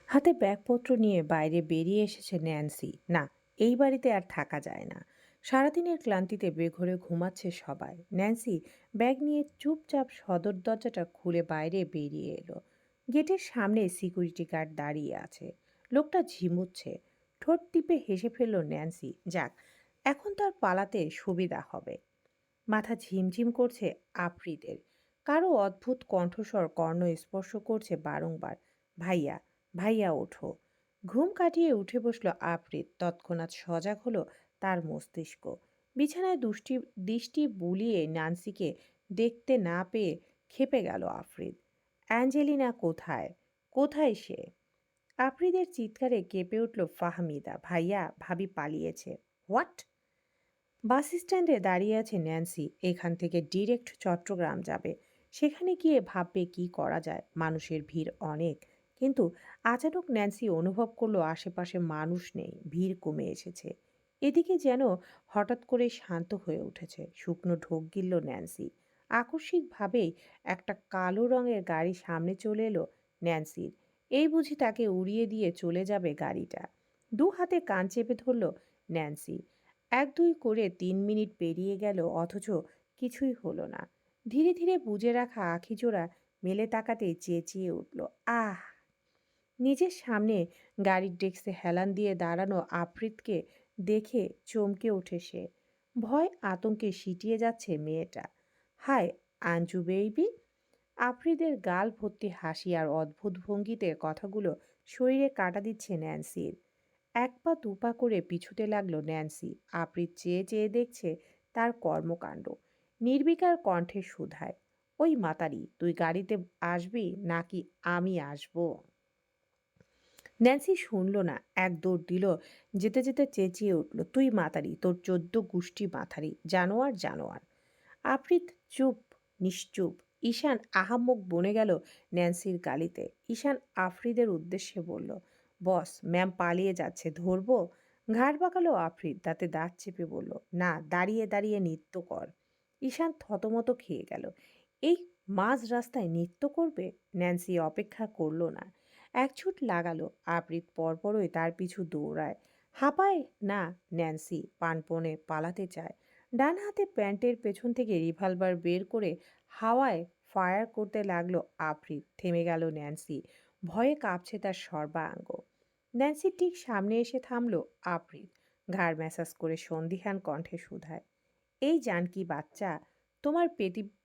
হাতে ব্যাগপত্র নিয়ে বাইরে বেরিয়ে এসেছে ন্যান্সি। না, এই বাড়িতে আর থাকা যায় না। সারাদিনের ক্লান্তিতে বেঘরে ঘুমাচ্ছে সবাই। ন্যান্সি ব্যাগ নিয়ে চুপচাপ সদর দরজাটা খুলে বাইরে বেরিয়ে এলো। গেটের সামনে সিকিউরিটি গার্ড দাঁড়িয়ে আছে। লোকটা ঝিমুচ্ছে। ঠোঁট টিপে হেসে ফেলল ন্যান্সি। যাক, এখন তার পালাতে সুবিধা হবে। মাথা ঝিমঝিম করছে আফ্রিদের। কারো অদ্ভুত কণ্ঠস্বর কর্ণ স্পর্শ করছে বারংবার। ভাইয়া, ভাইয়া ওঠো। ঘুম কাটিয়ে উঠে বসলো আফ্রিদ। তৎক্ষণাৎ সজাগ হলো তার মস্তিষ্ক। বিছানায় দৃষ্টি বুলিয়ে নান্সিকে দেখতে না পেয়ে ক্ষেপে গেল আফ্রিদ। অ্যাঞ্জেলিনা কোথায়? কোথায় সে? আফ্রিদের চিৎকারে কেঁপে উঠল ফাহমিদা। ভাইয়া, ভাবি পালিয়েছে। হোয়াট? বাস স্ট্যান্ডে দাঁড়িয়ে আছে ন্যান্সি। এখান থেকে ডিরেক্ট চট্টগ্রাম যাবে। সেখানে গিয়ে ভাববে কি করা যায়। মানুষের ভিড় অনেক। কিন্তু আচানক ন্যান্সি অনুভব করলো আশেপাশে মানুষ নেই, ভিড় কমে এসেছে। এদিকে যেন হঠাৎ করে শান্ত হয়ে উঠেছে। শুকনো ঢোক গিলল ন্যান্সি। আকস্মিকভাবেই একটা কালো রঙের গাড়ি সামনে চলে এলো ন্যান্সির। এই বুঝি তাকে উড়িয়ে দিয়ে চলে যাবে গাড়িটা। দু হাতে কান চেপে ধরল ন্যান্সি। এক দুই করে ৩ মিনিট পেরিয়ে গেল, অথচ কিছুই হলো না। ধীরে ধীরে বুজে রাখা আখিজোড়া মেলে তাকাতেই চেঁচিয়ে উঠল, আহ! নিজের সামনে গাড়ির ডেস্কে হেলান দিয়ে দাঁড়ানো আফ্রিদকে দেখে চমকে ওঠে সে। ভয় আতঙ্কে সিটিয়ে যাচ্ছে মেয়েটা। হাই আঞ্জু বেইবি। আফ্রিদের গাল ভর্তি হাসি আর অদ্ভুত ভঙ্গিতে কথাগুলো শরীরে কাটা দিচ্ছে ন্যান্সির। এক পা দুপা করে পিছুতে লাগলো ন্যান্সি। আফ্রিদ চেয়ে চেয়ে দেখছে তার কর্মকাণ্ড। নির্বিকার কণ্ঠে শুধায়, ওই মাতারি, তুই গাড়িতে আসবি নাকি আমি আসবো? ন্যান্সি শুনল না। এক দৌড় দিল। যেতে যেতে চেঁচিয়ে উঠল, তুই মাতারি, তোর ১৪ গোষ্ঠী মাথারি, জানোয়ার জানোয়ার। আফ্রিদ চুপ, নিশ্চুপ। ঈশান আহাম্মক বনে গেল ন্যান্সির গালিতে। ঈশান আফ্রিদের উদ্দেশ্যে বলল, বস, ম্যাম পালিয়ে যাচ্ছে, ধরবো? ঘাড় বাঁকালো আফ্রিদ, দাঁতে দাঁত চেপে বলল, না, দাঁড়িয়ে দাঁড়িয়ে নৃত্য কর। ঈশান থতমত খেয়ে গেল। এই মাঝ রাস্তায় নৃত্য করবে? ন্যান্সি অপেক্ষা করল না। এক ছুট লাগালো। আফ্রিদ পরপরই তার পিছু দৌড়ায়। হাঁপায় না ন্যান্সি, প্রাণপণে পালাতে চায়। ডান হাতে প্যান্টের পেছন থেকে রিভলভার বের করে হাওয়ায় ফায়ার করতে লাগলো আফ্রিদ। থেমে গেল ন্যান্সি। ভয়ে কাঁপছে তার সর্বাঙ্গ। ন্যান্সির ঠিক সামনে এসে থামলো আফ্রিদ। ঘাড় ম্যাসাজ করে সন্দিহান কণ্ঠে শুধায়, এই জানকি বাচ্চা, তোমার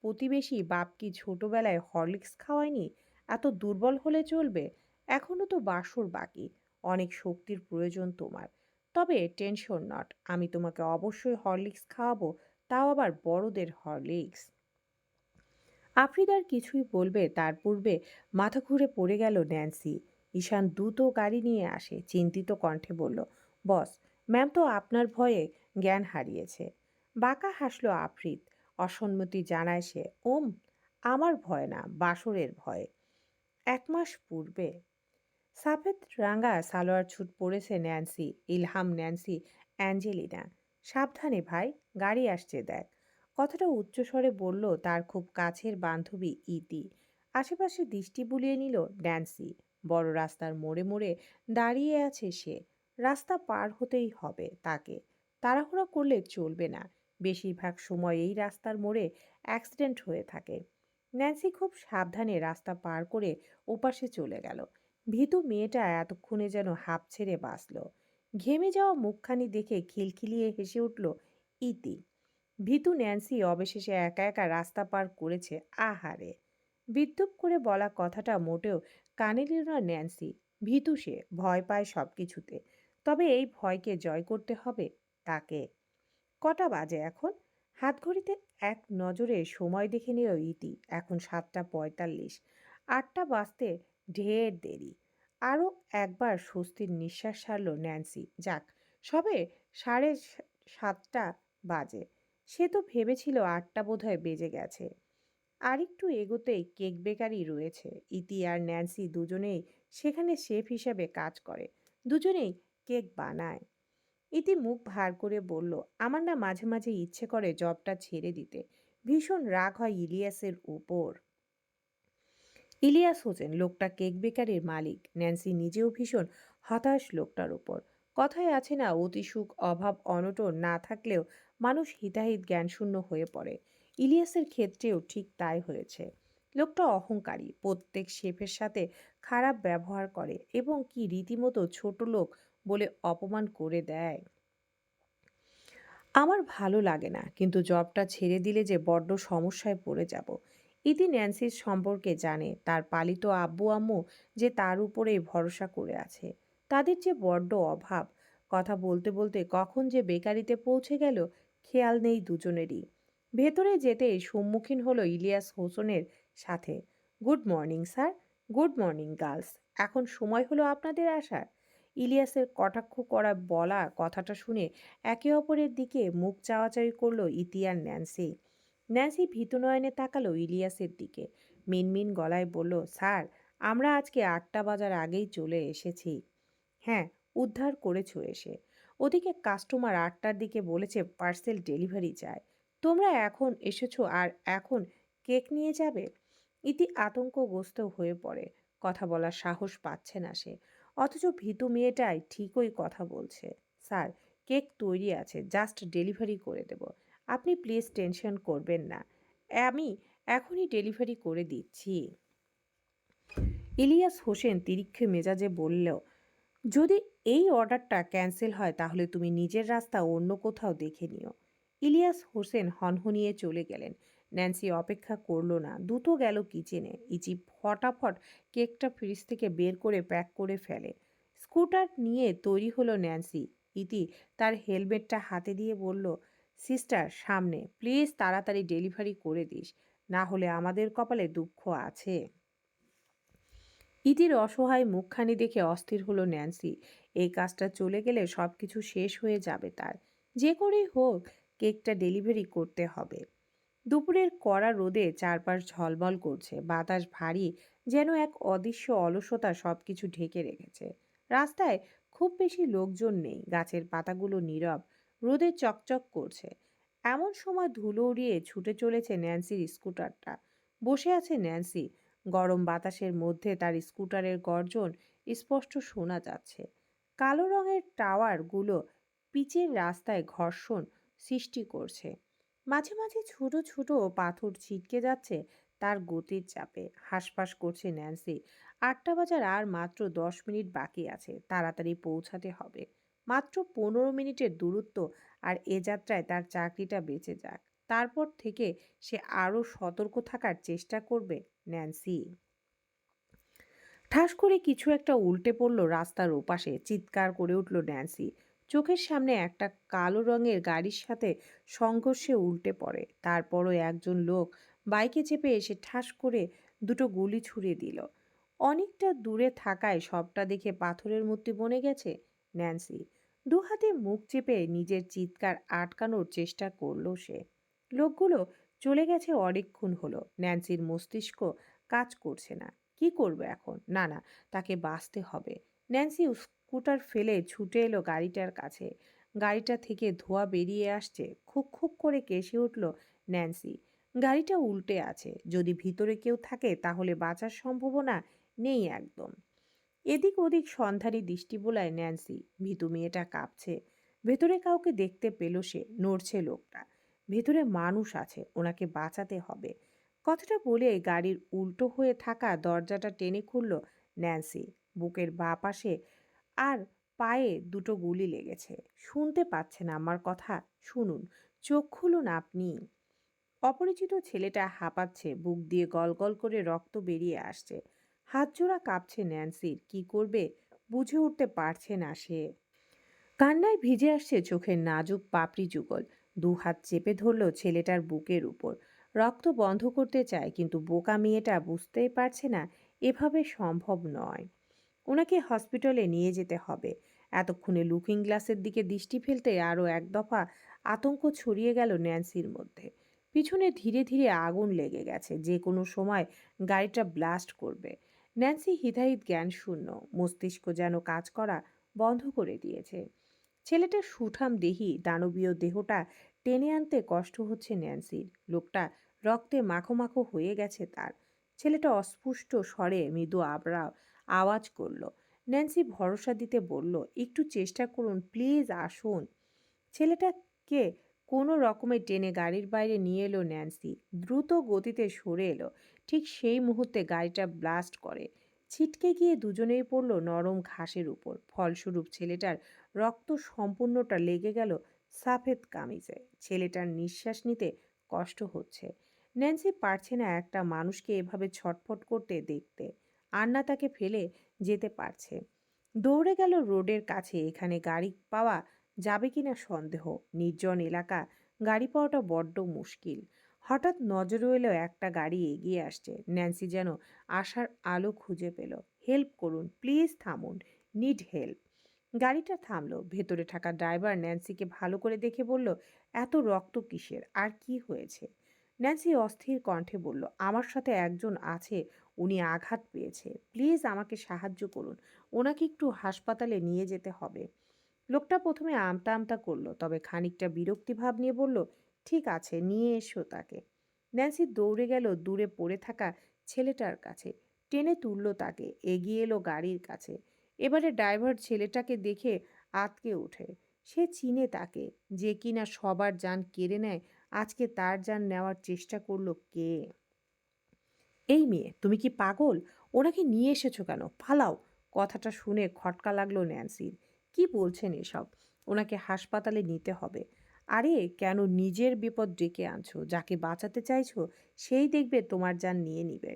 প্রতিবেশী বাপ কি ছোটবেলায় হরলিক্স খাওয়ায়নি? এত দুর্বল হলে চলবে? এখনো তো বাসর বাকি। অনেক শক্তির প্রয়োজন তোমার। তবে টেনশন নট, আমি তোমাকে অবশ্যই হরলিক্স খাওয়াবো, তাও আবার বড়দের হরলিক্স। আফ্রিদ আর কিছুই বলবে তার পূর্বে মাথা ঘুরে পড়ে গেল ন্যান্সি। ঈশান দ্রুত গাড়ি নিয়ে আসে। চিন্তিত কণ্ঠে বলল, বস, ম্যাম তো আপনার ভয়ে জ্ঞান হারিয়েছে। বাঁকা হাসলো আফ্রিদ। অসম্মতি জানায় সে। ওম, আমার ভয় না, বাসরের ভয়। ১ মাস পূর্বে সাফেদ রাঙা সালোয়ার ছুট পড়েছে ন্যান্সি। Ilham, Nancy, Angelina. সাবধানে ভাই, গাড়ি আসছে দেখ। কথাটা উচ্চস্বরে বলল তার খুব কাছের বান্ধবী ইতি। আশেপাশে দৃষ্টি বুলিয়ে নিল ন্যান্সি। বড় রাস্তার মোড়ে মোড়ে দাঁড়িয়ে আছে সে। রাস্তা পার হতেই হবে তাকে। তাড়াহুড়া করলে চলবে না। বেশিরভাগ সময় এই রাস্তার মোড়ে অ্যাক্সিডেন্ট হয়ে থাকে। ন্যান্সি খুব সাবধানে রাস্তা পার করে ওপাশে চলে গেল। ভীতু মেয়েটা এতক্ষণে যেন হাঁপ ছেড়ে বাঁচল। ঘেমে যাওয়া মুখখানি দেখে খিলখিলিয়ে হেসে উঠল ইতি। ভীতু ন্যান্সি অবশেষে একা একা রাস্তা পার করেছে। আহারে! বিদ্রূপ করে বলা কথাটা মোটেও কানে নিল না ন্যান্সি। ভীতু সে, ভয় পায় সব কিছুতে। তবে এই ভয়কে জয় করতে হবে তাকে। কটা বাজে এখন? হাতঘড়িতে এক নজরে সময় দেখে নিল ইতি। এখন ৭টা ৪৫। ৮টা বাজতে ঢের দেরি। আরও একবার স্বস্তির নিঃশ্বাস ছাড়ল ন্যান্সি। যাক, সবে ৭:৩০ বাজে। সে তো ভেবেছিল ৮টা বোধহয় বেজে গেছে। আরেকটু এগোতেই কেক বেকারি রয়েছে। ইতি আর ন্যান্সি দুজনেই সেখানে শেফ হিসাবে কাজ করে। দুজনেই কেক বানায়। ইতি মুখ ভার করে বলল, আমার না মাঝে মাঝে ইচ্ছে করে জবটা ছেড়ে দিতে। ভীষণ রাগ হয় ইলিয়াসের উপর। ইলিয়াস হোসেন লোকটা কেক বেকারির মালিক। ন্যান্সি নিজেও ভীষণ হতাশ লোকটার উপর। কথায় আছে না, অতি সুখ অভাব অনটন না থাকলেও মানুষ হিতাহিত জ্ঞানশূন্য হয়ে পড়ে। ইলিয়াসের ক্ষেত্রেও ঠিক তাই হয়েছে। লোকটা অহংকারী, প্রত্যেক শেফের সাথে খারাপ ব্যবহার করে এবং কি রীতিমতো ছোট লোক বলে অপমান করে দেয়। আমার ভালো লাগে না, কিন্তু জবটা ছেড়ে দিলে যে বড্ড সমস্যায় পড়ে যাব। ইতি ন্যান্সির সম্পর্কে জানে, তার পালিত আব্বু আম্মু যে তার উপরেই ভরসা করে আছে। তাদের যে বড্ড অভাব। কথা বলতে বলতে কখন যে বেকারিতে পৌঁছে গেল খেয়াল নেই দুজনেরই। ভেতরে যেতেই সম্মুখীন হলো ইলিয়াস হোসেনের সাথে। Good morning sir. Good morning girls. এখন সময় হলো আপনাদের আসার। ইলিয়াসের কটাক্ষ করা বলা কথাটা শুনে একে অপরের দিকে মুখ চাওয়াচাওয়ি করলো ইতি আর ন্যান্সি। ন্যান্সি ভীতু নয়নে তাকালো ইলিয়াসের দিকে। মিনমিন গলায় বলল, স্যার, আমরা আজকে ৮টা বাজার আগেই চলে এসেছি। হ্যাঁ, উদ্ধার করেছো এসে। ওদিকে কাস্টমার ৮টার দিকে বলেছে পার্সেল ডেলিভারি চায়। তোমরা এখন এসেছো আর এখন কেক নিয়ে যাবে? ইতি আতঙ্কগ্রস্ত হয়ে পড়ে। কথা বলার সাহস পাচ্ছে না সে। অথচ ভীতু মেয়েটাই ঠিকই কথা বলছে। স্যার, কেক তৈরি আছে, জাস্ট ডেলিভারি করে দেব। আপনি প্লিজ টেনশন করবেন না। আমি এখনই ডেলিভারি করে দিচ্ছি। ইলিয়াস হোসেন তিরিক্ষে মেজাজে বলল, যদি এই অর্ডারটা ক্যান্সেল হয় তাহলে তুমি নিজের রাস্তা অন্য কোথাও দেখে নিও। ইলিয়াস হোসেন হনহনিয়ে চলে গেলেন। ন্যান্সি অপেক্ষা করলো না, দ্রুত গেল কিচেনে। ইচি ফটাফট কেকটা ফ্রিজ থেকে বের করে প্যাক করে ফেলে। স্কুটার নিয়ে তৈরি হলো ন্যান্সি। ইতি তার হেলমেটটা হাতে দিয়ে বলল, সিস্টার সামনে, প্লিজ তাড়াতাড়ি ডেলিভারি করে দিস, না হলে আমাদের কপালে দুঃখ আছে। ইতির অসহায় মুখখানি দেখে অস্থির হলো ন্যান্সি। এই কাজটা চলে গেলে সবকিছু শেষ হয়ে যাবে তার। যে করেই হোক কেকটা ডেলিভারি করতে হবে। দুপুরের কড়া রোদে চারপাশ ঝলমল করছে, বাতাস ভারী, যেন এক অদৃশ্য অলসতা সবকিছু ঢেকে রেখেছে। রাস্তায় খুব বেশি লোকজন নেই, গাছের পাতাগুলো নীরব, রোদে চকচক করছে। এমন সময় ধুলো উড়িয়ে ছুটে চলেছে ন্যান্সির স্কুটারটা। বসে আছে ন্যান্সি। গরম বাতাসের মধ্যে তার স্কুটারের গর্জন স্পষ্ট শোনা যাচ্ছে। কালো রঙের টাওয়ারগুলো পিচের রাস্তায় ঘর্ষণ সৃষ্টি করছে। মাঝে মাঝে ছোট ছোট পাথর ছিটকে যাচ্ছে তার গতির চাপে। হাঁসফাঁস করছে ন্যান্সি। ৮টা বাজার আর মাত্র ১০ মিনিট বাকি আছে, তাড়াতাড়ি পৌঁছাতে হবে। মাত্র ১৫ মিনিটের দূরত্ব, আর এ যাত্রায় তার চাকরিটা বেঁচে যাক। তারপর থেকে সে আরও সতর্ক থাকার চেষ্টা করবে ন্যান্সি। ঠাস করে কিছু একটা উল্টে পড়ল রাস্তার ওপাশে। চিৎকার করে উঠল ন্যান্সি। চোখের সামনে একটা কালো রঙের গাড়ির সাথে সংঘর্ষে উল্টে পড়ে। তারপরও একজন লোক বাইকে চেপে এসে ঠাস করে দুটো গুলি ছুড়ে দিল। অনেকটা দূরে থাকায় সবটা দেখে পাথরের মূর্তি বনে গেছে ন্যান্সি। দু হাতে মুখ চেপে নিজের চিৎকার আটকানোর চেষ্টা করলো সে। লোকগুলো চলে গেছে অনেকক্ষণ হলো। ন্যান্সির মস্তিষ্ক কাজ করছে না। কি করবে এখন? না, না, তাকে বাঁচতে হবে। ন্যান্সি স্কুটার ফেলে ছুটে এলো গাড়িটার কাছে। গাড়িটা থেকে ধোঁয়া বেরিয়ে আসছে। খুক খুক করে কেসে উঠল ন্যান্সি। গাড়িটা উল্টে আছে। যদি ভিতরে কেউ থাকে তাহলে বাঁচার সম্ভাবনা নেই একদম। এদিক ওদিক সন্ধানী দৃষ্টি বোলায় ন্যান্সি। ভীতু মেয়েটা কাঁপছে। ভেতরে কাউকে দেখতে পেল সে। নড়ছে লোকটা। ভেতরে মানুষ আছে, ওনাকে বাঁচাতে হবে। কথাটা বলে গাড়ির উল্টো হয়ে থাকা দরজাটা টেনে খুলল ন্যান্সি। বুকের বাঁ পাশে আর পায়ে দুটো গুলি লেগেছে। শুনতে পাচ্ছেন আমার কথা? শুনুন, চোখ খুলুন আপনি। অপরিচিত ছেলেটা হাঁপাচ্ছে, বুক দিয়ে গলগল করে রক্ত বেরিয়ে আসছে। হাতজোড়া কাঁপছে ন্যান্সির। কি করবে বুঝে উঠতে পারছে না সে। কান্নায় ভিজে আসছে চোখের নাজুক পাপড়ি যুগল। দু হাত চেপে ধরল ছেলেটার বুকের উপর। রক্ত বন্ধ করতে চায়, কিন্তু বোকা মেয়েটা বুঝতেই পারছে না এভাবে সম্ভব নয়। ওনাকে হসপিটালে নিয়ে যেতে হবে। এতক্ষণে লুকিং গ্লাসের দিকে দৃষ্টি ফেলতে আরও এক দফা আতঙ্ক ছড়িয়ে গেল ন্যান্সির মধ্যে। পিছনে ধীরে ধীরে আগুন লেগে গেছে, যে কোনো সময় গাড়িটা ব্লাস্ট করবে। ন্যান্সি হিতাহিত জ্ঞান শূন্য, মস্তিষ্ক যেন কাজ করা বন্ধ করে দিয়েছে। ছেলেটার সুঠাম দেহি দানবীয় দেহটা টেনে আনতে কষ্ট হচ্ছে ন্যান্সির। লোকটা রক্তে মাখো মাখো হয়ে গেছে তার। ছেলেটা অস্পষ্ট স্বরে মৃদু আওয়াজ করলো। ন্যান্সি ভরসা দিতে বলল, একটু চেষ্টা করুন প্লিজ, আসুন। ছেলেটাকে কোনো রকমে টেনে গাড়ির বাইরে নিয়ে এলো ন্যান্সি। দ্রুত গতিতে সরে এলো। ঠিক সেই মুহূর্তে গাড়িটা ব্লাস্ট করে। ছিটকে গিয়ে দুজনেই পড়ল নরম ঘাসের উপর। ফলস্বরূপ ছেলেটার রক্ত সম্পূর্ণটা লেগে গেল সাফেদ কামিজে। ছেলেটার নিঃশ্বাস নিতে কষ্ট হচ্ছে। ন্যান্সি পারছে না একটা মানুষকে এভাবে ছটফট করতে দেখতে, আর না তাকে ফেলে যেতে পারছে। দৌড়ে গেল রোডের কাছে। এখানে গাড়ি পাওয়া যাবে কিনা সন্দেহ। নির্জন এলাকা, গাড়ি পাওয়াটা বড্ড মুশকিল। হঠাৎ নজরে এলো একটা গাড়ি এগিয়ে আসছে। ন্যান্সি যেন আশার আলো খুঁজে পেল। হেল্প করুন প্লিজ, থামুন, নিড হেল্প। গাড়িটা থামলো। ভেতরে থাকা ড্রাইভার ন্যান্সিকে ভালো করে দেখে বলল, এত রক্ত কিসের, আর কি হয়েছে? ন্যান্সি অস্থির কণ্ঠে বলল, আমার সাথে একজন আছে, উনি আঘাত পেয়েছে, প্লিজ আমাকে সাহায্য করুন, ওনাকে একটু হাসপাতালে নিয়ে যেতে হবে। লোকটা প্রথমে আমতা আমতা করলো, তবে খানিকটা বিরক্তি ভাব নিয়ে বলল, ঠিক আছে, নিয়ে এসো তাকে। ন্যান্সি দৌড়ে গেল দূরে পড়ে থাকা ছেলেটার কাছে। টেনে তুললো তাকে। এগিয়ে এলো গাড়ির কাছে। এবারে ড্রাইভার ছেলেটাকে দেখে আঁতকে ওঠে। সে চিনে তাকে, যে কিনা সবার যান কেড়ে নেয়। আজকে তার যান নেওয়ার চেষ্টা করলো কে? এই মেয়ে, তুমি কি পাগল? ওনাকে নিয়ে এসেছো কেন? পালাও। কথাটা শুনে খটকা লাগলো ন্যান্সির। কি বলছেন এসব? ওনাকে হাসপাতালে নিতে হবে। আরে কেন নিজের বিপদ ডেকে আনছো? যাকে বাঁচাতে চাইছো সেই দেখবে তোমার যান নিয়ে নিবে।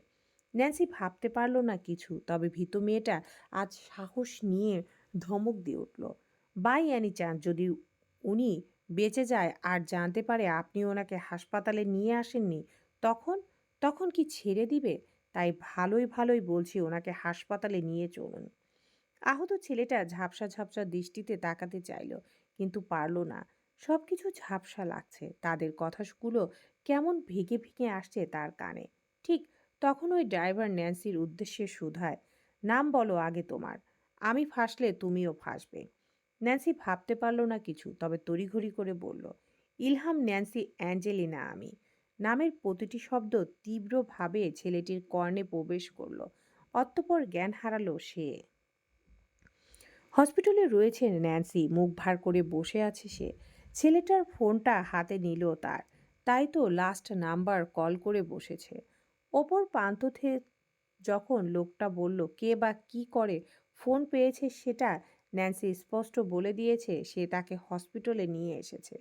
ন্যান্সি ভাবতে পারলো না কিছু, তবে ভীত মেয়েটা আজ সাহস নিয়ে ধমক দিয়ে উঠল, বাই অ্যানি চান্স যদি উনি বেঁচে যায় আর জানতে পারে আপনি ওনাকে হাসপাতালে নিয়ে আসেননি, তখন তখন কি ছেড়ে দিবে? তাই ভালোই ভালোই বলছি, ওনাকে হাসপাতালে নিয়ে চলুন। আহত ছেলেটা ঝাপসা ঝাপসা দৃষ্টিতে তাকাতে চাইল, কিন্তু পারল না। সবকিছু ঝাপসা লাগছে। তাদের কথাগুলো কেমন ভেঙে ভেঙে আসছে তার কানে। ঠিক তখন ওই ড্রাইভার ন্যান্সির উদ্দেশ্যে শুধায়, নাম বলো আগে তোমার, আমি ফাঁসলে তুমিও ফাঁসবে। ন্যান্সি ভাবতে পারল না কিছু, তবে তড়িঘড়ি করে বলল, ইলহাম ন্যান্সি অ্যাঞ্জেলিনা আমি। নামের প্রতিটি শব্দ তীব্রভাবে ছেলেটির কর্ণে প্রবেশ করল। অতঃপর জ্ঞান হারালো সে। হসপিটালে রয়েছে ন্যান্সি, মুখ ভার করে বসে আছে সে। ছেলেটার ফোনটা হাতে নিল তার। তাই তো লাস্ট নাম্বার কল করে বসেছে। ওপর প্রান্ত যখন লোকটা বলল কে বা কি করে ফোন পেয়েছে, সেটা ন্যান্সি স্পষ্ট বলে দিয়েছে সে তাকে হসপিটালে নিয়ে এসেছে।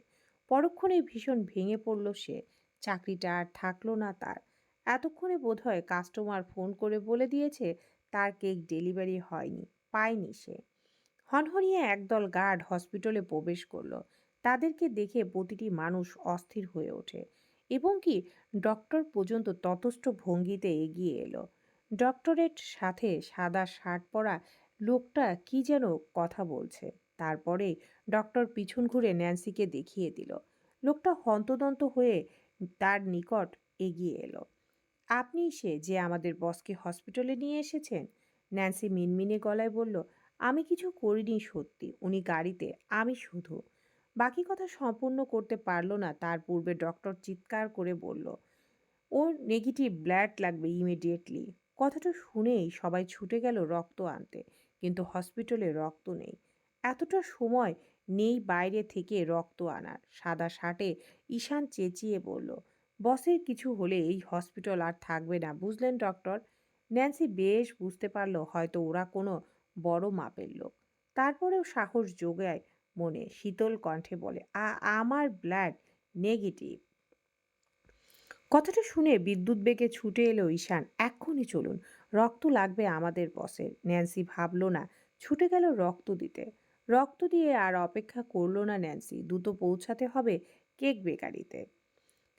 পরক্ষণেই ভীষণ ভেঙে পড়ল সে। চাকরিটা আর থাকলো না তার। এতক্ষণে বোধহয় কাস্টমার ফোন করে বলে দিয়েছে তার কেক ডেলিভারি হয়নি, পায়নি সে। হনহনিয়ে একদল গার্ড হসপিটালে প্রবেশ করলো। তাদেরকে দেখে প্রতিটি মানুষ অস্থির হয়ে ওঠে, এবং কি ডক্টর পর্যন্ত ততস্থ ভঙ্গিতে এগিয়ে এলো। ডক্টরেট সাথে সাদা শার্ট পরা লোকটা কি যেন কথা বলছে। তারপরে ডক্টর পিছন ঘুরে ন্যান্সিকে দেখিয়ে দিল। লোকটা হন্তদন্ত হয়ে তার নিকট এগিয়ে এলো। আপনি সে যে আমাদের বসকে হসপিটালে নিয়ে এসেছেন? ন্যান্সি মিনমিনে গলায় বলল, আমি কিছু করিনি সত্যি, উনি গাড়িতে, আমি শুধু। বাকি কথা সম্পূর্ণ করতে পারল না তার পূর্বে ডক্টর চিৎকার করে বলল, ওর নেগেটিভ ব্লাড লাগবে ইমিডিয়েটলি। কথাটা শুনেই সবাই ছুটে গেল রক্ত আনতে, কিন্তু হসপিটালে রক্ত নেই। এতটা সময় নেই বাইরে থেকে রক্ত আনার। সাদা শার্টে ঈশান চেঁচিয়ে বলল, বসের কিছু হলে এই হসপিটাল আর থাকবে না, বুঝলেন ডক্টর? ন্যান্সি বেশ বুঝতে পারলো হয়তো ওরা কোনো বড় মাপের লোক। তারপরেও সাহস যোগায় মনে, শীতল কণ্ঠে বলে, আমার ব্লাড নেগেটিভ। কথাটা শুনে বিদ্যুৎ বেগে ছুটে এলো ঈশান, এক্ষুনি চলুন, রক্ত লাগবে আমাদের বসের। ন্যান্সি ভাবলো না, ছুটে গেল রক্ত দিতে। রক্ত দিয়ে আর অপেক্ষা করলো না ন্যান্সি, দ্রুত পৌঁছাতে হবে কেক বেকারিতে।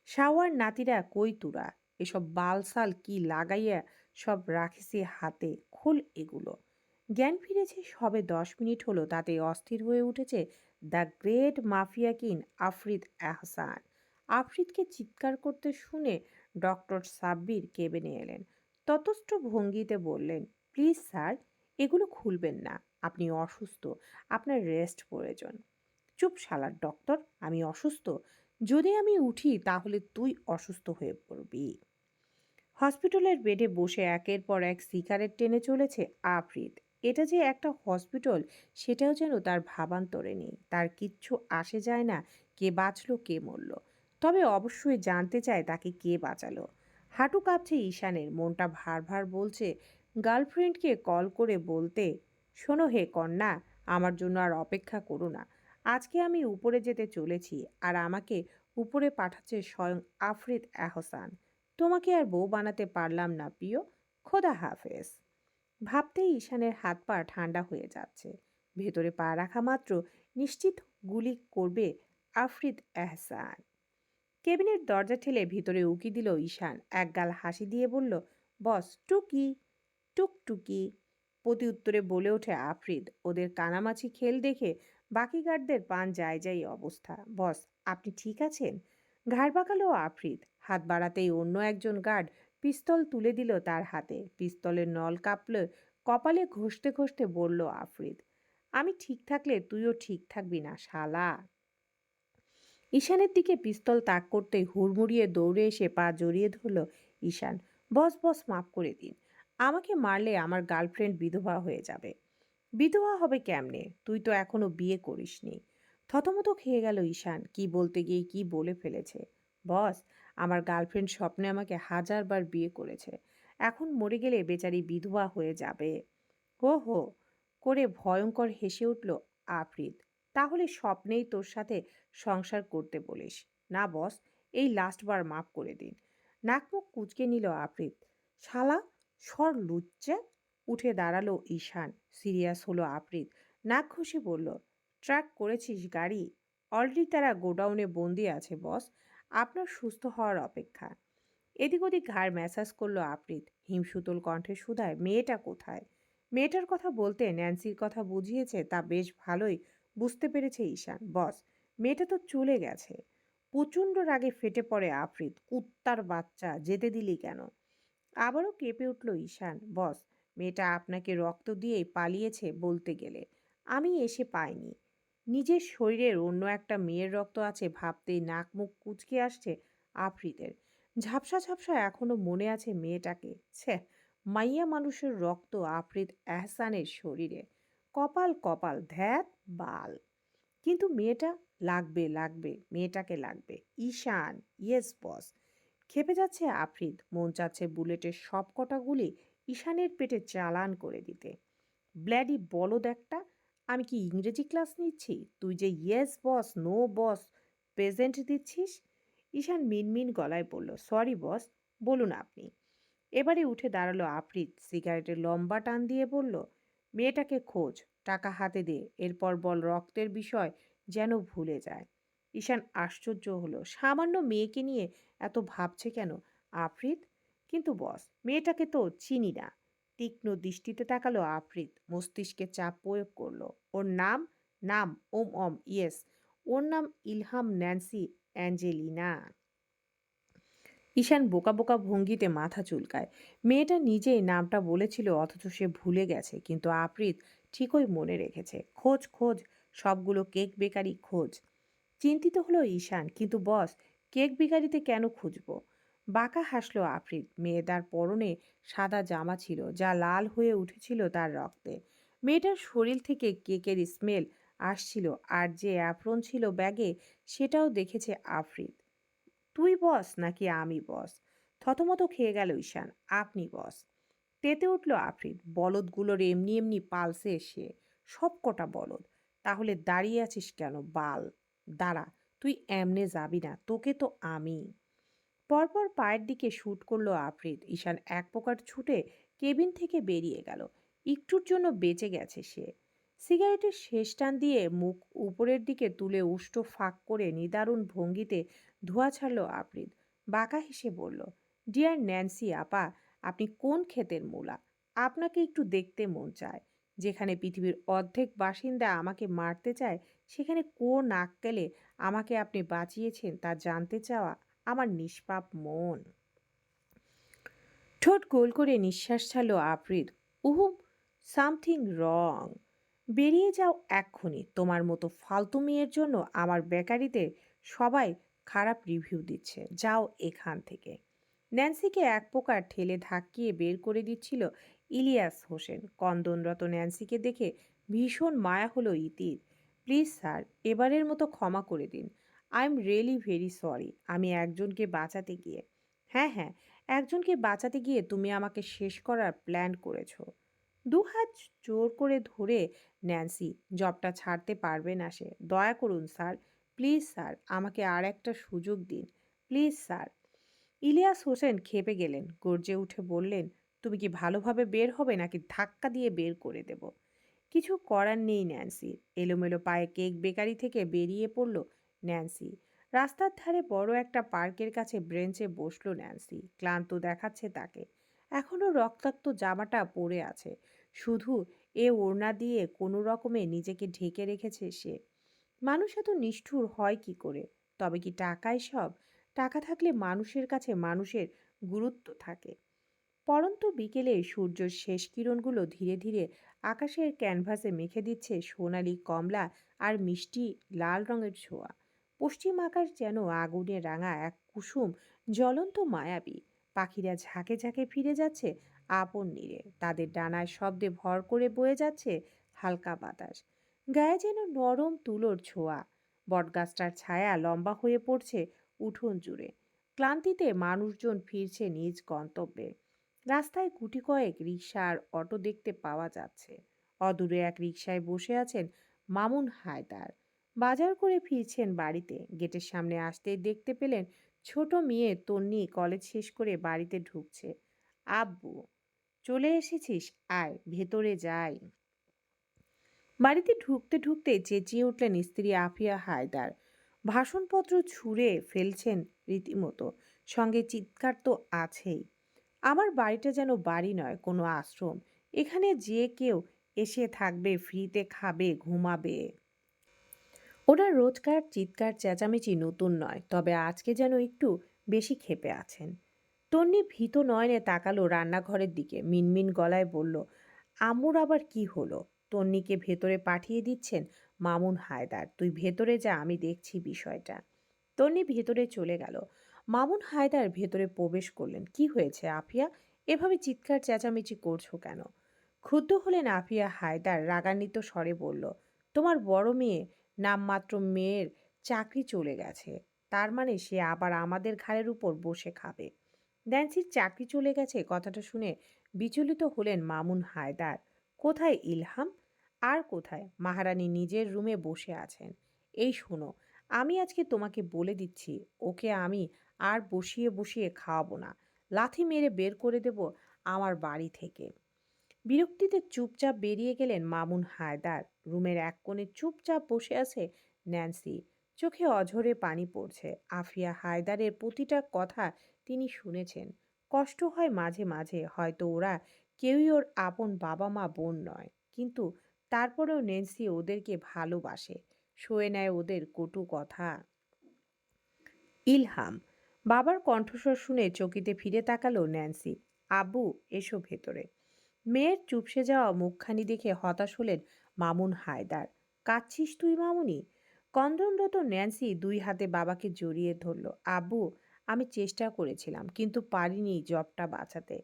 শাওয়ার নাতিরা কই তুরা? এসব বালসাল কি লাগাইয়া সব রাখিসি হাতে, খোল এগুলো। জ্ঞান ফিরেছে সবে 10 মিনিট হলো, তাতে অস্থির হয়ে উঠেছে the great mafia king Afrid Ahsan. আফরিদকে চিৎকার করতে শুনে ডক্টর সাব্বির কেবিনে এলেন। ততস্থ ভঙ্গিতে বললেন, প্লিজ স্যার, এগুলো খুলবেন না, আপনি অসুস্থ, আপনার রেস্ট প্রয়োজন। চুপ শালার ডক্টর, আমি অসুস্থ? যদি আমি উঠি তাহলে তুই অসুস্থ হয়ে পড়বি। হসপিটালের বেডে বসে একের পর এক সিগারেট টেনে চলেছে আফ্রিদ। এটা যে একটা হসপিটাল সেটাও যেন তার ভাবান্তরে নেই। তার কিচ্ছু আসে যায় না কে বাঁচলো কে মরল। তবে অবশ্যই জানতে চায় তাকে কে বাঁচালো। হাঁটু কাঁপছে ঈশানের, মনটা ভার ভার বলছে গার্লফ্রেন্ডকে কল করে বলতে, শোনো হে কন্যা, আমার জন্য আর অপেক্ষা করো না। আজকে আমি উপরে যেতে চলেছি, আর আমাকে উপরে পাঠাচ্ছে স্বয়ং আফরিদ আহসান। তোমাকে আর বউ বানাতে পারলাম না প্রিয়। খোদা হাফেজ। ভাবতেই ঈশানের হাত পা ঠান্ডা হয়ে যাচ্ছে। ভেতরে পা রাখা মাত্র নিশ্চিত গুলি করবে আফরিদ এহসান। কেবিনের দরজা ঠেলে ভিতরে উকি দিল ঈশান, একগাল হাসি দিয়ে বলল, বস টুকি। টুকটুকি। প্রতি উত্তরে বলে ওঠে আফরিদ। ওদের কানামাছি খেল দেখে বাকি গার্ডদের পান যায় যায় অবস্থা। বস, আপনি ঠিক আছেন? ঘাড় বাঁকালো আফরিদ। হাত বাড়াতেই অন্য একজন গার্ড পিস্তল তুলে দিল তার হাতে। পিস্তলের নল কাঁপলে কপালে ঘষতে ঘষতে বলল আফরিদ, আমি ঠিক থাকলে তুইও ঠিক থাকবি না শালা। ঈশানের দিকে পিস্তল তাক করতেই হুড়মুড়িয়ে দৌড়ে এসে পা জড়িয়ে ধরল ঈশান। বস বস, মাফ করে দিন। আমাকে মারলে আমার গার্লফ্রেন্ড বিধবা হয়ে যাবে। বিধবা হবে কেমনে? তুই তো এখনো বিয়ে করিসনি। থতমত খেয়ে গেল ঈশান, কি বলতে গিয়ে কি বলে ফেলেছে। বস, আমার গার্লফ্রেন্ড স্বপ্নে আমাকে হাজারবার বিয়ে করেছে। এখন মরে গেলে বেচারি বিধবা হয়ে যাবে। হো হো করে ভয়ঙ্কর হেসে উঠল আফরিদ। তাহলে স্বপ্নেই তোর সাথে সংসার করতে বলিস? না বস, এই লাস্টবার মাফ করে দিন। নাক মুখ কুঁচকে নিল আফরিদ। শালা সর লুচ্চা। উঠে দাঁড়ালো ঈশান। সিরিয়াস হলো আফরিদ। নাক ঘষে বলল, ট্র্যাক করেছিস গাড়ি? অলরেডি তারা গোডাউনে বন্দি আছে বস। আপনার সুস্থ হওয়ার অপেক্ষা। এদিক ওদিক ঘাড় ম্যাসাজ করলো আফরিদ। হিমশীতল কণ্ঠে শুধায়, মেয়েটা কোথায়? মেয়েটার কথা বলতে ন্যান্সির কথা বুঝিয়েছে তা বেশ ভালোই বুঝতে পেরেছে ঈশান। বস, মেয়েটা তো চলে গেছে। প্রচণ্ড রাগে ফেটে পড়ে আফরিদ। কুত্তার বাচ্চা, যেতে দিলি কেন? আবারও কেঁপে উঠল ঈশান। বস, মেয়েটা আপনাকে রক্ত দিয়েই পালিয়েছে বলতে গেলে। আমি এসে পাইনি। নিজের শরীরের অন্য একটা মেয়ের রক্ত আছে ভাবতেই নাক মুখ কুঁচকে আসছে আফ্রিদের। ঝাপসা ঝাপসা এখনো মনে আছে মেয়েটাকে। ছে, মাইয়া মানুষের রক্ত আফ্রিদ এহসানের শরীরে। কপাল কপাল, ধ্যাত বাল। কিন্তু মেয়েটা লাগবে লাগবে, মেয়েটাকে লাগবে। ঈশান, ইয়েস বস। খেপে যাচ্ছে আফ্রিদ। মন চাচ্ছে বুলেটের সব কটা গুলি ঈশানের পেটে চালান করে দিতে। ব্ল্যাডি বলদ একটা! আমি কি ইংরেজি ক্লাস নিচ্ছি? তুই যে ইয়েস বস, নো বস প্রেজেন্ট দিচ্ছিস। ঈশান মিনমিন গলায় বলল, সরি বস। বলুন আপনি। এবারে উঠে দাঁড়ালো আফরিদ। সিগারেটের লম্বা টান দিয়ে বলল, মেয়েটাকে খোঁজ, টাকা হাতে দে, এরপর বল রক্তের বিষয় যেন ভুলে যায়। ঈশান আশ্চর্য হলো, সামান্য মেয়েকে নিয়ে এত ভাবছে কেন আফরিদ? কিন্তু বস, মেয়েটাকে তো চিনি না। তীক্ষ্ণ দৃষ্টিতে তাকালো আফরিদ। মস্তিষ্কে চাপ প্রয়োগ করলো। ওর নাম? নাম ওম অম, ইয়েস। ওর নাম ইলহাম ন্যান্সি অ্যাঞ্জেলিনা। ঈশান বোকা বোকা ভঙ্গিতে মাথা চুলকায়। মেয়েটা নিজেই নামটা বলেছিল অথচ সে ভুলে গেছে, কিন্তু আফরিদ ঠিকই মনে রেখেছে। খোঁজ খোঁজ, সবগুলো কেক বেকারি খোঁজ। চিন্তিত হলো ঈশান, কিন্তু বস, কেক বেকারিতে কেন খুঁজব? বাঁকা হাসলো আফরিদ। মেয়েটার পরনে সাদা জামা ছিল যা লাল হয়ে উঠেছিল তার রক্তে। মেয়েটার শরীর থেকে কেকের স্মেল আসছিল, আর যে অ্যাপ্রন ছিল ব্যাগে সেটাও দেখেছে আফরিদ। তুই বস নাকি আমি বস? থতমত খেয়ে গেল ঈশান। আপনি বস। তেতে উঠল আফরিদ। বলদগুলোর এমনি এমনি পালসে সে, সব কটা বলদ। তাহলে দাঁড়িয়ে আছিস কেন বাল? দাঁড়া, তুই এমনে যাবি না, তোকে তো আমি। পরপর পায়ের দিকে শুট করলো আফরিদ। ঈশান এক প্রকার ছুটে কেবিন থেকে বেরিয়ে গেল। একটুর জন্য বেঁচে গেছে সে। সিগারেটের শেষ টান দিয়ে মুখ উপরের দিকে তুলে উষ্ট ফাঁক করে নিদারুণ ভঙ্গিতে ধোঁয়া ছাড়ল আফরিদ। বাঁকা হেসে বলল, ডিয়ার ন্যান্সি আপা, আপনি কোন ক্ষেতের মূলা? আপনাকে একটু দেখতে মন চায়। যেখানে পৃথিবীর অর্ধেক বাসিন্দা আমাকে মারতে চায়, সেখানে কোন আক্কেলে আমাকে আপনি বাঁচিয়েছেন তা জানতে চাওয়া আমার নিষ্পাপ মন। ঠোঁট গোল করে নিঃশ্বাস ছাড়ল আফরিদ। উহু, সামথিং রং। বেরিয়ে যাও এক্ষুনি। তোমার মতো ফালতু মেয়ের জন্য আমার বেকারিতে সবাই খারাপ রিভিউ দিচ্ছে। যাও এখান থেকে। ন্যান্সিকে এক প্রকার ঠেলে ধাক্কিয়ে বের করে দিচ্ছিল ইলিয়াস হোসেন। কন্দনরত ন্যান্সিকে দেখে ভীষণ মায়া হলো ইতির। প্লিজ স্যার, এবারের মতো ক্ষমা করে দিন। I am really very sorry. আমি একজনকে বাঁচাতে গিয়ে, হ্যাঁ হ্যাঁ, একজনকে বাঁচাতে গিয়ে তুমি আমাকে শেষ করার প্ল্যান করেছো। দুহাত জোর করে ধরে ন্যান্সি, জবটা ছাড়তে পারবে না সে। দয়া করুন স্যার, প্লিজ স্যার, আমাকে আর একটা সুযোগ দিন, প্লিজ স্যার। ইলিয়াস হোসেন ক্ষেপে গেলেন, গর্জে উঠে বললেন, তুমি কি ভালোভাবে বের হবে নাকি ধাক্কা দিয়ে বের করে দেব? কিছু করার নেই ন্যান্সির। এলোমেলো পায়ে কেক বেকারি থেকে বেরিয়ে পড়ল ন্যান্সি। রাস্তার ধারে বড় একটা পার্কের কাছে ব্রেঞ্চে বসলো ন্যান্সি। ক্লান্ত দেখাচ্ছে তাকে। এখনো রক্তাক্ত জামাটা পরে আছে। শুধু ওড়না দিয়ে কোনো রকমে নিজেকে ঢেকে রেখেছে সে। মানুষ এত নিষ্ঠুর হয় কি করে? তবে কি টাকাই সব? টাকা থাকলে মানুষের কাছে মানুষের গুরুত্ব থাকে। পড়ন্ত বিকেলে সূর্যের শেষ কিরণগুলো ধীরে ধীরে আকাশের ক্যানভাসে মেখে দিচ্ছে সোনালি কমলা আর মিষ্টি লাল রঙের ছোঁয়া। পশ্চিম আকাশ যেন আগুনে রাঙা এক কুসুম জ্বলন্ত মায়াবী। পাখিরা ঝাঁকে ঝাঁকে ফিরে যাচ্ছে আপন নীড়ে। তাদের ডানায় শব্দে ভর করে বয়ে যাচ্ছে হালকা বাতাস। গায়ে যেন নরম তুলোর ছোঁয়া। বটগাছটার ছায়া লম্বা হয়ে পড়ছে উঠোন জুড়ে। ক্লান্তিতে মানুষজন ফিরছে নিজ গন্তব্যে। রাস্তায় গুটি কয়েক রিকশা আর অটো দেখতে পাওয়া যাচ্ছে। অদূরে এক রিকশায় বসে আছেন মামুন হায়দার। বাজার করে ফিরছেন বাড়িতে। গেটের সামনে আসতেই দেখতে পেলেন ছোট মেয়ে তন্নি কলেজ শেষ করে বাড়িতে ঢুকছে। আব্বু, চলে এসেছিস? আয় ভেতরে যাই। বাড়িতে ঢুকতে ঢুকতে চেঁচিয়ে উঠলেন স্ত্রী আফিয়া হায়দার। ভাষণপত্র ছুঁড়ে ফেলছেন রীতিমতো। সঙ্গে চিৎকার তো আছেই। আমার বাড়িটা যেন বাড়ি নয়, কোনো আশ্রম। এখানে যে কেউ এসে থাকবে, ফ্রিতে খাবে, ঘুমাবে। ওনার রোজকার চিৎকার চেঁচামেচি নতুন নয়, তবে আজকে যেন একটু বেশি ক্ষেপে আছেন। তন্নি ভীত নয়নে তাকালো রান্নাঘরের দিকে। মিনমিন গলায় বলল, আম্মুর আবার কি হলো? তন্নিকে ভেতরে পাঠিয়ে দিচ্ছেন মামুন হায়দার। তুই ভেতরে যা, আমি দেখছি বিষয়টা। তন্নি ভেতরে চলে গেল। মামুন হায়দার ভেতরে প্রবেশ করলেন। কি হয়েছে আফিয়া? এভাবে চিৎকার চেঁচামেচি করছো কেন? ক্ষুব্ধ হলেন আফিয়া হায়দার। রাগান্বিত স্বরে বলল, তোমার বড় মেয়ে, নামমাত্র মেয়ের চাকরি চলে গেছে। তার মানে সে আবার আমাদের ঘাড়ের উপর বসে খাবে। ড্যান্সির চাকরি চলে গেছে, কথাটা শুনে বিচলিত হলেন মামুন হায়দার। কোথায় ইলহাম? আর কোথায়? মহারানী নিজের রুমে বসে আছেন। এই শোনো, আমি আজকে তোমাকে বলে দিচ্ছি, ওকে আমি আর বসিয়ে বসিয়ে খাওয়াবো না। লাথি মেরে বের করে দেব আমার বাড়ি থেকে। বিরক্তিতে চুপচাপ বেরিয়ে গেলেন মামুন হায়দার। রুমের এক কোণে চুপচাপ বসে আছে ন্যান্সি। চোখে অঝরে পানি পড়ছে। আফিয়া হায়দারের প্রতিটা কথা তিনি শুনেছেন। কষ্ট হয় মাঝে মাঝে, হয়তো ওরা কেউই ওর আপন বাবা মা বোন নয়, কিন্তু তারপরেও ন্যান্সি ওদেরকে ভালোবাসে। সয়ে নেয় ওদের কটু কথা। ইলহাম, বাবার কণ্ঠস্বর শুনে চকিতে ফিরে তাকালো ন্যান্সি। আব্বু, এসো ভেতরে। মেয়ের চুপসে যাওয়া মুখখানি দেখে হতাশ হলেন মামুন হায়দার। কাঁদছিস তুই মামুনি? কন্দনরত ন্যান্সি দুই হাতে বাবাকে জড়িয়ে ধরল। আব্বু, আমি চেষ্টা করেছিলাম, কিন্তু পারিনি জবটা বাঁচাতে।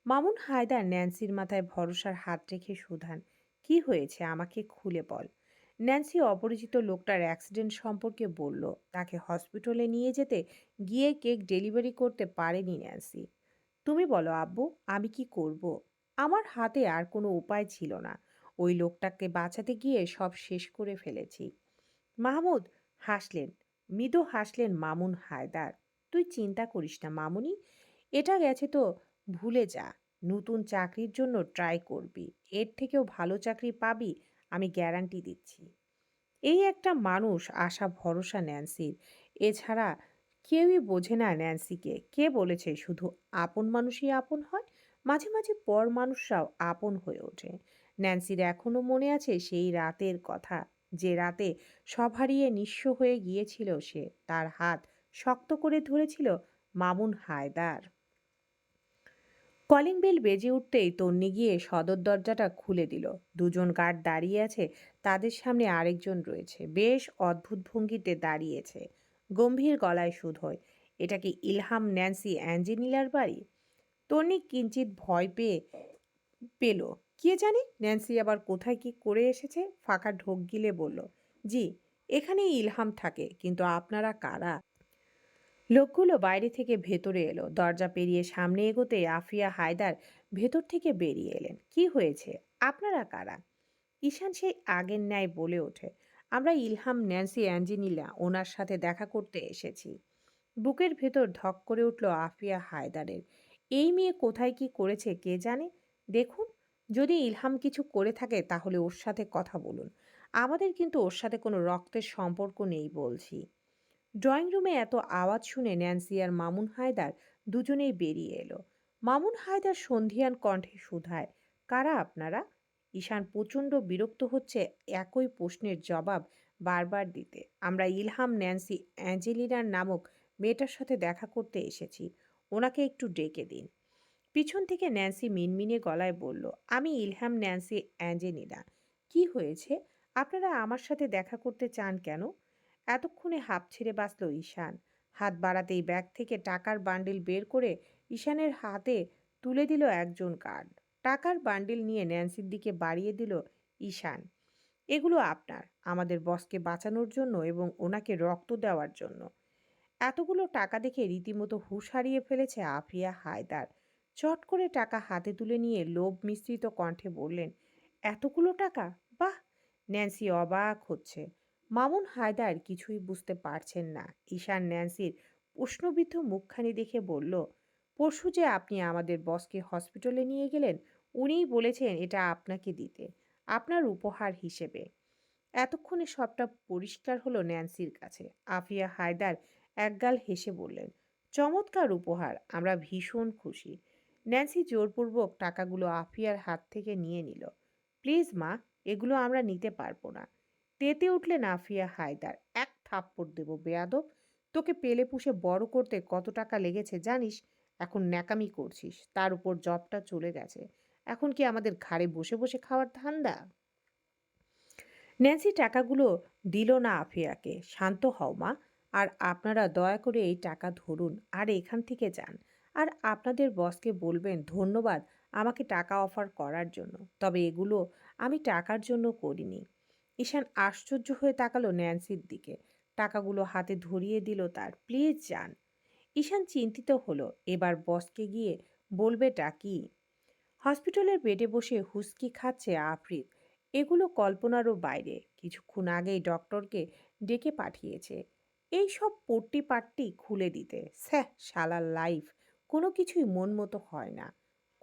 মামুন হায়দার ন্যান্সির মাথায় ভরসার হাত রেখে শুধান, কি হয়েছে আমাকে খুলে বল। ন্যান্সি অপরিচিত লোকটার অ্যাক্সিডেন্ট সম্পর্কে বলল। তাকে হসপিটালে নিয়ে যেতে গিয়ে কেক ডেলিভারি করতে পারেনি ন্যান্সি। তুমি বলো আব্বু, আমি কি করব? আমার হাতে আর কোনো উপায় ছিল না। ওই লোকটাকে বাঁচাতে গিয়ে সব শেষ করে ফেলেছি। মাহমুদ হাসলেন। মৃদু হাসলেন মামুন হায়দার। তুই চিন্তা করিস না মামুনি, এটা গেছে তো ভুলে যা। নতুন চাকরির জন্য ট্রাই করবি। এর থেকেও ভালো চাকরি পাবি, আমি গ্যারান্টি দিচ্ছি। এই একটা মানুষ, আশা ভরসা ন্যান্সির। এছাড়া কেউই বোঝে না ন্যান্সিকে। কে বলেছে শুধু আপন মানুষই আপন হয়? মাঝে মাঝে পর মানুষরাও আপন হয়ে ওঠে। ন্যান্সির এখনো মনে আছে সেই রাতের কথা, যে রাতে সব হারিয়ে নিঃস্ব হয়ে গিয়েছিল সে। তার হাত শক্ত করে ধরেছিল মামুন হায়দার। কলিং বেল বেজে উঠতেই তন্নি গিয়ে সদর দরজাটা খুলে দিল। দুজন গার্ড দাঁড়িয়ে আছে। তাদের সামনে আরেকজন রয়েছে, বেশ অদ্ভুত ভঙ্গিতে দাঁড়িয়েছে। গম্ভীর গলায় শুধোয়, এটা কি ইলহাম ন্যান্সি অ্যাঞ্জেলিনার বাড়ি? তন্নি কিঞ্চিত ভয় পেল। কে জানে ন্যান্সি আবার কোথায় কি করে এসেছে। ফাঁকা ঢোক গিলে বলল, জি, এখানেই ইলহাম থাকে, কিন্তু আপনারা কারা? লোকগুলো বাইরে থেকে ভেতরে এলো। দরজা পেরিয়ে সামনে এগোতে আফিয়া হায়দার ভেতর থেকে বেরিয়ে এলেন। কি হয়েছে? আপনারা কারা? ঈশান সেই আগের ন্যায় বলে ওঠে, আমরা ইলহাম ন্যান্সি অ্যাঞ্জেলিনা, ওনার সাথে দেখা করতে এসেছি। বুকের ভেতর ধক করে উঠল আফিয়া হায়দারের। এই মেয়ে কোথায় কি করেছে কে জানে। দেখুন, যদি ইলহাম কিছু করে থাকে তাহলে ওর সাথে কথা বলুন। আমাদের কিন্তু ওর সাথে কোনো রক্তের সম্পর্ক নেই বলছি। ড্রয়িং রুমে এত আওয়াজ শুনে ন্যান্সি আর মামুন হায়দার দুজনেই বেরিয়ে এলো। মামুন হায়দার সন্ধিয়ান কণ্ঠে শুধায়, কারা আপনারা? ঈশান প্রচণ্ড বিরক্ত হচ্ছে একই প্রশ্নের জবাব বারবার দিতে। আমরা ইলহাম ন্যান্সি অ্যাঞ্জেলিনার নামক মেয়েটার সাথে দেখা করতে এসেছি, ওনাকে একটু ডেকে দিন। পিছন থেকে ন্যান্সি মিনমিনে গলায় বলল, আমি ইলহাম ন্যান্সি অ্যাঞ্জেলিনা। কি হয়েছে? আপনারা আমার সাথে দেখা করতে চান কেন? এতক্ষণে হাঁপ ছেড়ে বাঁচল ঈশান। হাত বাড়াতেই ব্যাগ থেকে টাকার বান্ডিল বের করে ঈশানের হাতে তুলে দিল একজন গার্ড। টাকার বান্ডিল নিয়ে ন্যান্সির দিকে বাড়িয়ে দিল ঈশান। এগুলো আপনার, আমাদের বসকে বাঁচানোর জন্য এবং ওনাকে রক্ত দেওয়ার জন্য। এতগুলো টাকা দেখে রীতিমতো হুঁশ হারিয়ে ফেলেছে আফিয়া হায়দার। চট করে টাকা হাতে তুলে নিয়ে লোভ মিশ্রিত কণ্ঠে বললেন, এতগুলো টাকা? বাহ! ন্যান্সি অবাক হচ্ছে। মামুন হায়দার কিছুই বুঝতে পারছেন না। ঈশান ন্যান্সির প্রশ্নবিদ্ধ মুখখানি দেখে বলল, পরশু যে আপনি আমাদের বসকে হসপিটালে নিয়ে গেলেন, উনিই বলেছেন এটা আপনাকে দিতে, আপনার উপহার হিসেবে। এতক্ষণে সবটা পরিষ্কার হলো ন্যান্সির কাছে। আফিয়া হায়দার একগাল হেসে বললেন, চমৎকার উপহার, আমরা ভীষণ খুশি। ন্যান্সি জোরপূর্বক টাকাগুলো আফিয়ার হাত থেকে নিয়ে নিল। প্লিজ মা, এগুলো আমরা নিতে পারবো না। তেতে উঠলেন আফিয়া হায়দার। এক থাপ্পড় দেব বেয়াদব! তোকে পেলে পুষে বড় করতে কত টাকা লেগেছে জানিস? এখন ন্যাকামি করছিস, তার উপর জবটা চলে গেছে। এখন কি আমাদের ঘাড়ে বসে বসে খাওয়ার ধান্দা? ন্যান্সি টাকাগুলো দিল না আফিয়াকে। শান্ত হও মা, আর আপনারা দয়া করে এই টাকা ধরুন আর এখান থেকে যান। আর আপনাদের বসকে বলবেন ধন্যবাদ আমাকে টাকা অফার করার জন্য, তবে এগুলো আমি টাকার জন্য করিনি। ঈশান আশ্চর্য হয়ে তাকালো ন্যান্সির দিকে। টাকাগুলো হাতে ধরিয়ে দিল তার। প্লিজ যান। ঈশান চিন্তিত হলো, এবার বসকে গিয়ে বলবেটা কি? হসপিটালের বেডে বসে হুস্কি খাচ্ছে আফরিদ। এগুলো কল্পনারও বাইরে। কিছুক্ষণ আগেই ডক্টরকে ডেকে পাঠিয়েছে এই সব পট্টি পাট্টি খুলে দিতে। স্যাহ, শালার লাইফ কোনো কিছুই মন মতো হয় না।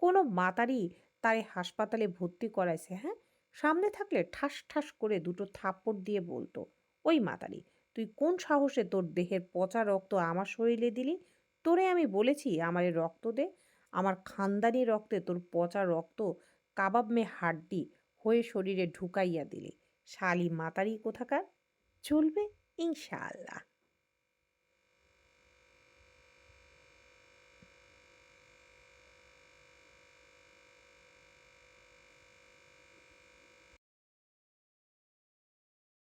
কোনো মাতারি তারে হাসপাতালে ভর্তি করাইছে? হ্যাঁ, সামনে থাকলে ঠাস ঠাস করে দুটো থাপ্পড় দিয়ে বলতো, ওই মাতারি, তুই কোন সাহসে তোর দেহের পচা রক্ত আমার শরীরে দিলি? তোরে আমি বলেছি আমারে রক্ত দে? আমার খানদানি রক্তে তোর পচা রক্ত কাবাব মে হাড্ডি হয়ে শরীরে ঢুকাইয়া দিলি। শালি মাতারি কোথাকার! চলবে ইনশাআল্লাহ।